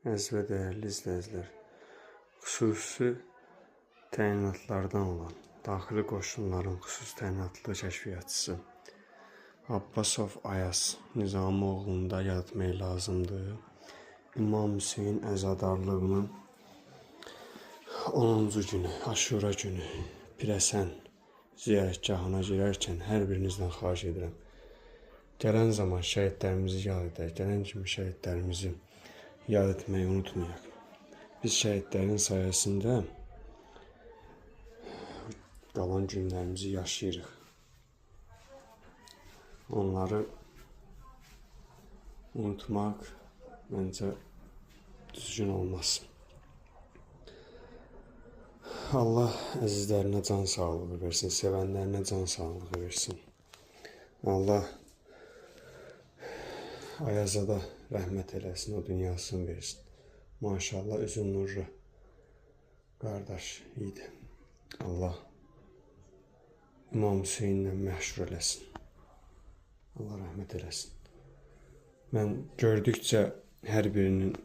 Əziz və dəyərli izləyicilər, xüsusi təyinatlardan olan daxili qoşunların xüsusi təyinatlı kəşfiyyatçısı Abbasov Ayaz Nizamoğlu'nu da yad etmək lazımdır. İmam Hüseyin əzadarlığının 10-cu günü, Aşura günü Pirəsən ziyarətgahına girərkən hər birinizdən xahiş edirəm. Gələn zaman şəhidlərimizi yad edək, gələn kimi şəhidlərimizi yad etməyi unutmayaq. Biz şəhidlərin sayəsində qalan günlərimizi yaşayırıq. Onları unutmaq məncə düzgün olmaz. Allah əzizlərinə can sağlığı versin, sevənlərinə can sağlığı versin. Allah Ayaza da rəhmət eləsin, o dünyasını versin. Maşallah üzün nurlu qardaş idi. Allah İmam Hüseyinlə məşhur eləsin. Allah rəhmət eləsin. Mən gördükcə hər birinin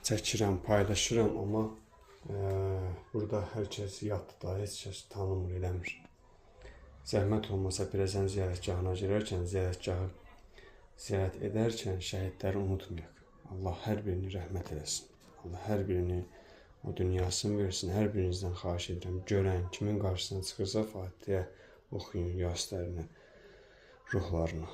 çəkirəm, paylaşıram, amma burada hər kəs yaddır da, heç kəs tanımır, eləmir. Zəhmət olmasa Pirəsən ziyarətgahına girərkən, ziyarət edərkən şəhidləri unutmayaq. Allah hər birini rəhmət eləsin. Allah hər birini o dünyasını versin. Hər birinizdən xahiş edirəm. Görən, kimin qarşısına çıxırsa Fatihə oxuyun yaslərinə, ruhlarına.